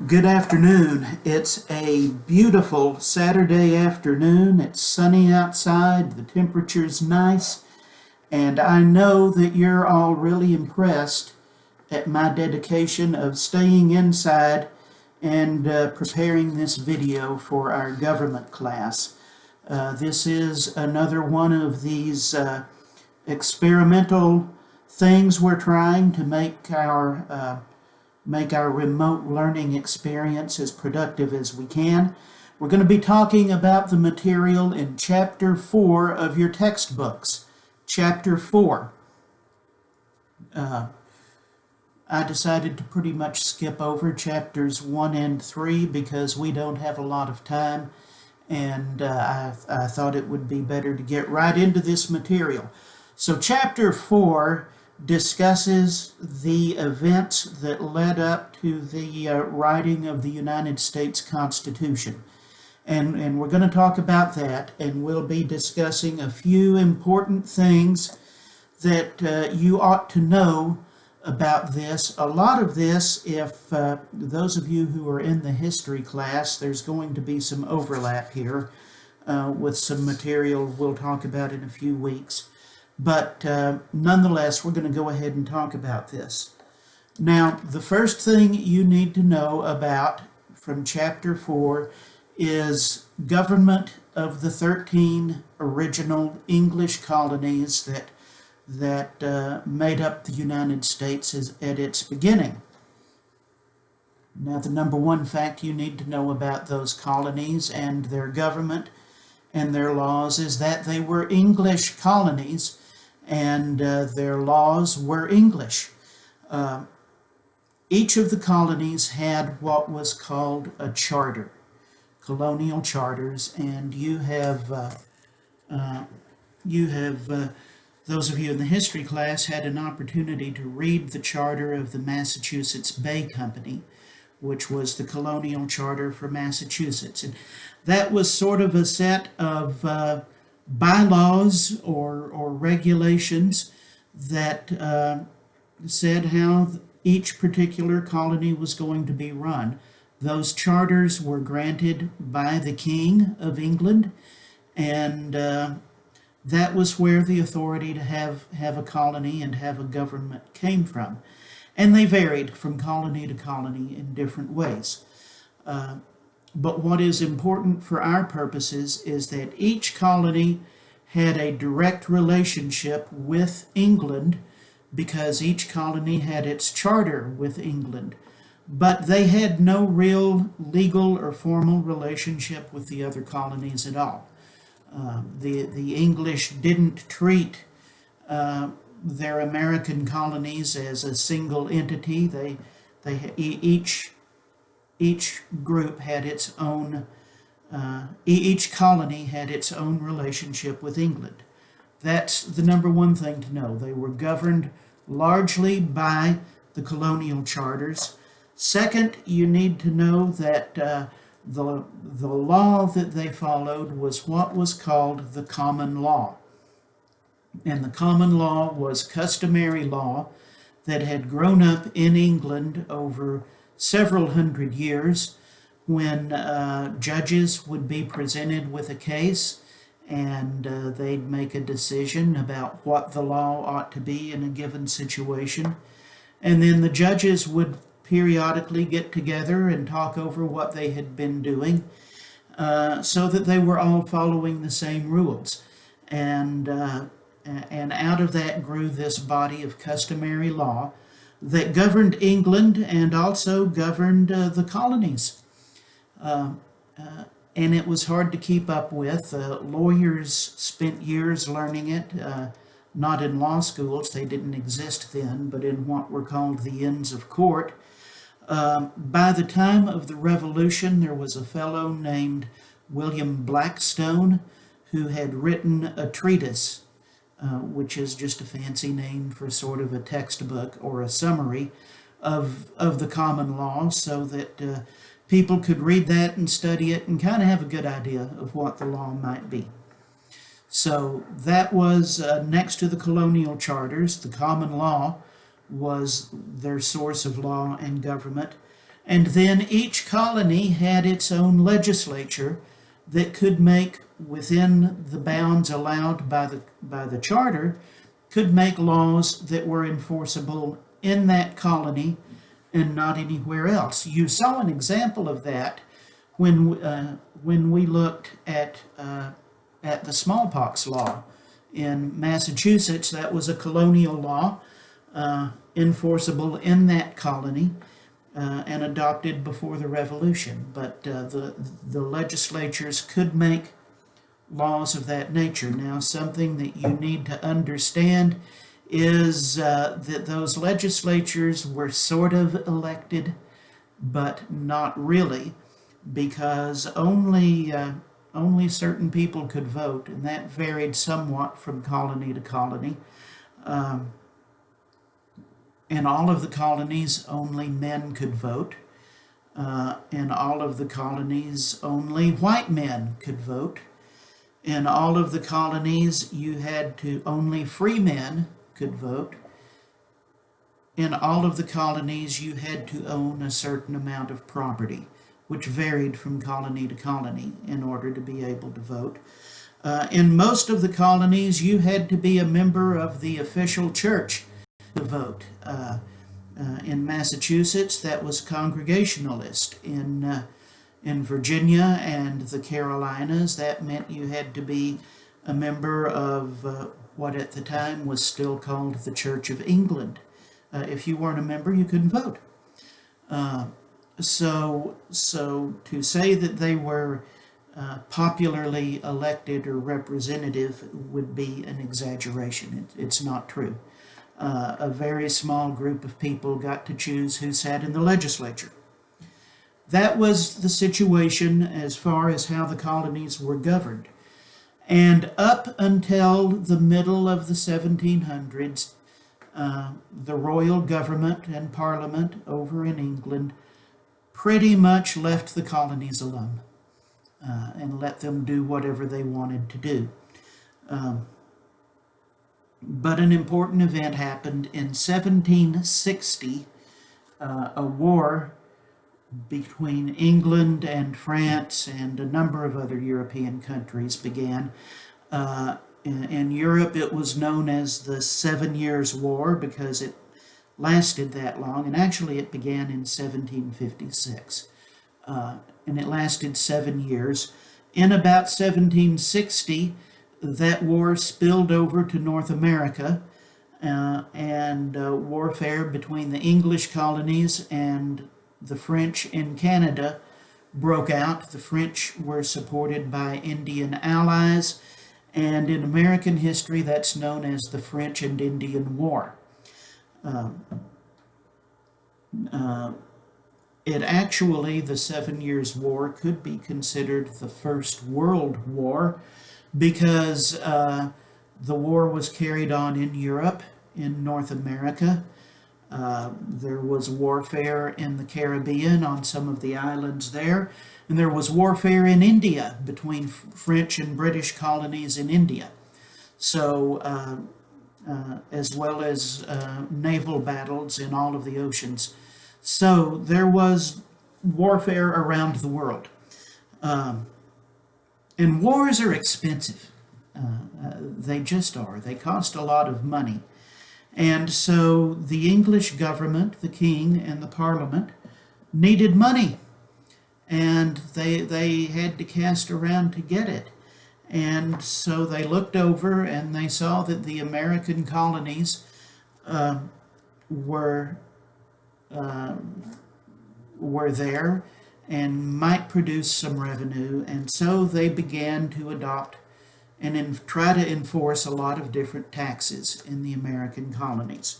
Good afternoon. It's a beautiful Saturday afternoon. It's sunny outside, the temperature's nice, and I know that you're all really impressed at my dedication of staying inside and preparing this video for our government class. This is another one of these experimental things we're trying to make our remote learning experience as productive as we can. We're going to be talking about the material in Chapter 4 of your textbooks. Chapter 4. I decided to pretty much skip over Chapters 1 and 3 because we don't have a lot of time, and I thought it would be better to get right into this material. So Chapter 4 discusses the events that led up to the writing of the United States Constitution. And we're going to talk about that, and we'll be discussing a few important things that you ought to know about this. A lot of this, if those of you who are in the history class, there's going to be some overlap here with some material we'll talk about in a few weeks. But nonetheless, we're going to go ahead and talk about this. Now, the first thing you need to know about from Chapter 4 is government of the 13 original English colonies that made up the United States at its beginning. Now, the number one fact you need to know about those colonies and their government and their laws is that they were English colonies, and their laws were English. Each of the colonies had what was called a charter, colonial charters, and you have those of you in the history class had an opportunity to read the charter of the Massachusetts Bay Company, which was the colonial charter for Massachusetts. And that was sort of a set of bylaws or regulations that said how each particular colony was going to be run. Those charters were granted by the King of England, and that was where the authority to have a colony and have a government came from. And they varied from colony to colony in different ways. But what is important for our purposes is that each colony had a direct relationship with England because each colony had its charter with England. But they had no real legal or formal relationship with the other colonies at all. The English didn't treat their American colonies as a single entity. Each group had its own, each colony had its own relationship with England. That's the number one thing to know. They were governed largely by the colonial charters. Second, you need to know that the law that they followed was what was called the common law. And the common law was customary law that had grown up in England over several hundred years when judges would be presented with a case and they'd make a decision about what the law ought to be in a given situation. And then the judges would periodically get together and talk over what they had been doing so that they were all following the same rules. And out of that grew this body of customary law that governed England and also governed the colonies. And it was hard to keep up with. Lawyers spent years learning it, not in law schools, they didn't exist then, but in what were called the Inns of Court. By the time of the Revolution, there was a fellow named William Blackstone who had written a treatise, which is just a fancy name for sort of a textbook or a summary of the common law, so that people could read that and study it and kind of have a good idea of what the law might be. So that was next to the colonial charters. The common law was their source of law and government. And then each colony had its own legislature that could make, within the bounds allowed by the charter, could make laws that were enforceable in that colony and not anywhere else. You saw an example of that when we looked at the smallpox law in Massachusetts. That was a colonial law enforceable in that colony and adopted before the Revolution. But the legislatures could make laws of that nature. Now, something that you need to understand is that those legislatures were sort of elected, but not really, because only certain people could vote, and that varied somewhat from colony to colony. In all of the colonies, only men could vote. In all of the colonies, only white men could vote. In all of the colonies, only free men could vote. In all of the colonies, you had to own a certain amount of property, which varied from colony to colony in order to be able to vote. In most of the colonies, you had to be a member of the official church to vote. In Massachusetts, that was Congregationalist. In Virginia and the Carolinas, that meant you had to be a member of what at the time was still called the Church of England. If you weren't a member, you couldn't vote. So to say that they were popularly elected or representative would be an exaggeration. It's not true. A very small group of people got to choose who sat in the legislature. That was the situation as far as how the colonies were governed. And up until the middle of the 1700s, the royal government and parliament over in England pretty much left the colonies alone and let them do whatever they wanted to do. But an important event happened in 1760. A war between England and France and a number of other European countries began. In Europe, it was known as the 7 Years' War because it lasted that long, and actually it began in 1756. And it lasted 7 years. In about 1760, that war spilled over to North America, and warfare between the English colonies and the French in Canada broke out. The French were supported by Indian allies, and in American history, that's known as the French and Indian War. The 7 Years' War could be considered the First World War because the war was carried on in Europe, in North America. There was warfare in the Caribbean on some of the islands there, and there was warfare in India between French and British colonies in India. So, as well as naval battles in all of the oceans. So there was warfare around the world. And wars are expensive. They just are. They cost a lot of money. And so the English government, the king and the parliament, needed money. And they had to cast around to get it. And so they looked over and they saw that the American colonies were there and might produce some revenue. And so they began to adopt and try to enforce a lot of different taxes in the American colonies.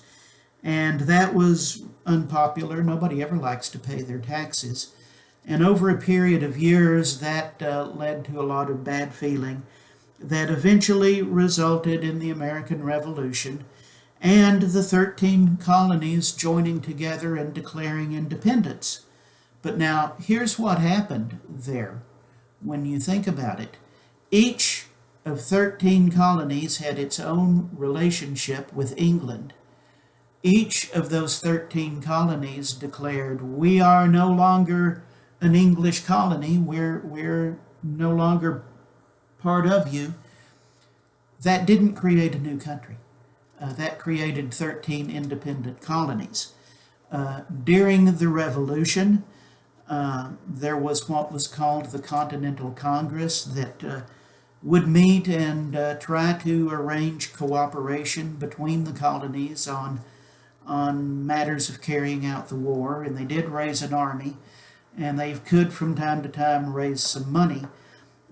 And that was unpopular. Nobody ever likes to pay their taxes. And over a period of years, that led to a lot of bad feeling that eventually resulted in the American Revolution and the 13 colonies joining together and declaring independence. But now, here's what happened there when you think about it. Each of 13 colonies had its own relationship with England. each of those 13 colonies declared, we are no longer an English colony, we're no longer part of you. That didn't create a new country. That created 13 independent colonies. During the Revolution, there was what was called the Continental Congress that would meet and try to arrange cooperation between the colonies on matters of carrying out the war, and they did raise an army, and they could from time to time raise some money.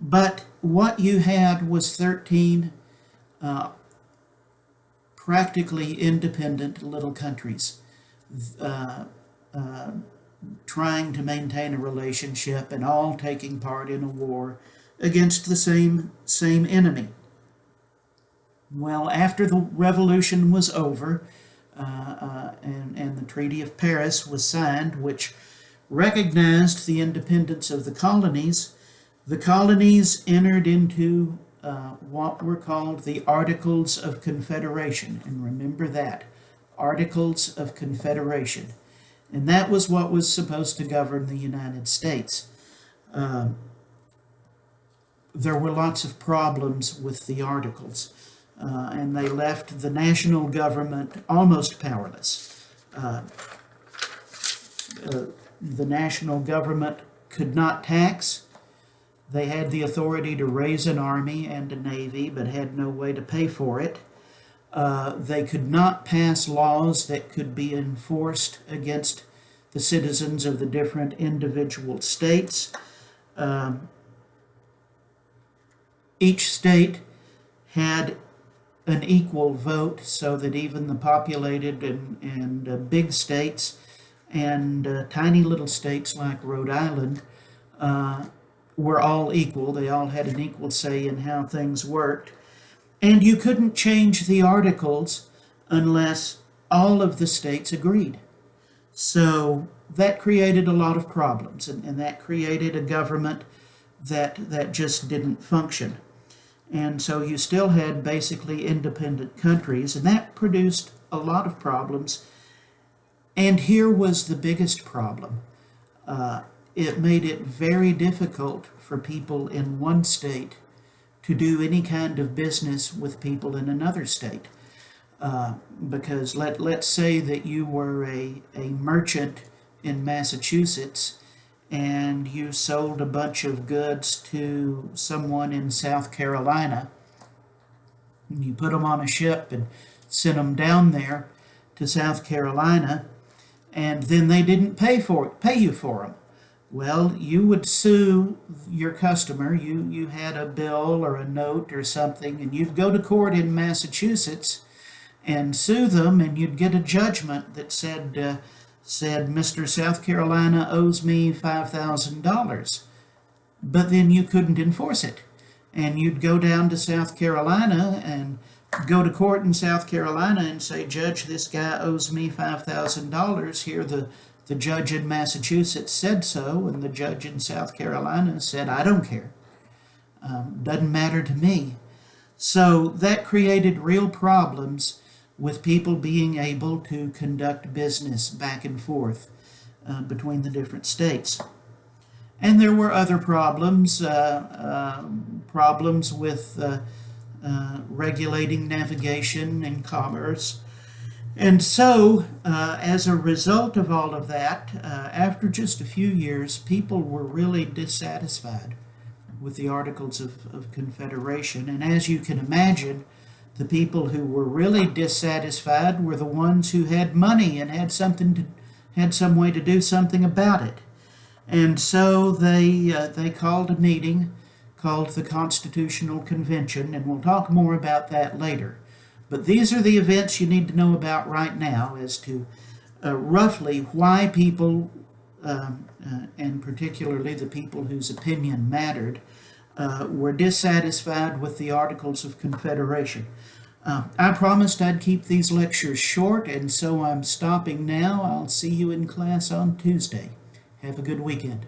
But what you had was 13 practically independent little countries trying to maintain a relationship and all taking part in a war against the same enemy. Well, after the revolution was over, and the Treaty of Paris was signed, which recognized the independence of the colonies entered into what were called the Articles of Confederation. And remember that, Articles of Confederation. And that was what was supposed to govern the United States. There were lots of problems with the Articles, and they left the national government almost powerless. The national government could not tax. They had the authority to raise an army and a navy, but had no way to pay for it. They could not pass laws that could be enforced against the citizens of the different individual states. Each state had an equal vote, so that even the populated and big states and tiny little states like Rhode Island were all equal. They all had an equal say in how things worked. And you couldn't change the Articles unless all of the states agreed. So that created a lot of problems, and that created a government that just didn't function. And so you still had basically independent countries, and that produced a lot of problems. And here was the biggest problem. It made it very difficult for people in one state to do any kind of business with people in another state. Because let's say that you were a merchant in Massachusetts and you sold a bunch of goods to someone in South Carolina. And you put them on a ship and sent them down there to South Carolina, and then they didn't pay you for them. Well, you would sue your customer. You had a bill or a note or something, and you'd go to court in Massachusetts and sue them, and you'd get a judgment that said Mr. South Carolina owes me $5,000. But then you couldn't enforce it. And you'd go down to South Carolina and go to court in South Carolina and say, Judge, this guy owes me $5,000. Here the judge in Massachusetts said so, and the judge in South Carolina said, I don't care. Doesn't matter to me. So that created real problems with people being able to conduct business back and forth between the different states. And there were other problems, problems with regulating navigation and commerce. And so, as a result of all of that, after just a few years, people were really dissatisfied with the Articles of Confederation. And as you can imagine, the people who were really dissatisfied were the ones who had money and had some way to do something about it. And so they called a meeting called the Constitutional Convention, and we'll talk more about that later. But these are the events you need to know about right now as to roughly why people, and particularly the people whose opinion mattered, were dissatisfied with the Articles of Confederation. I promised I'd keep these lectures short, and so I'm stopping now. I'll see you in class on Tuesday. Have a good weekend.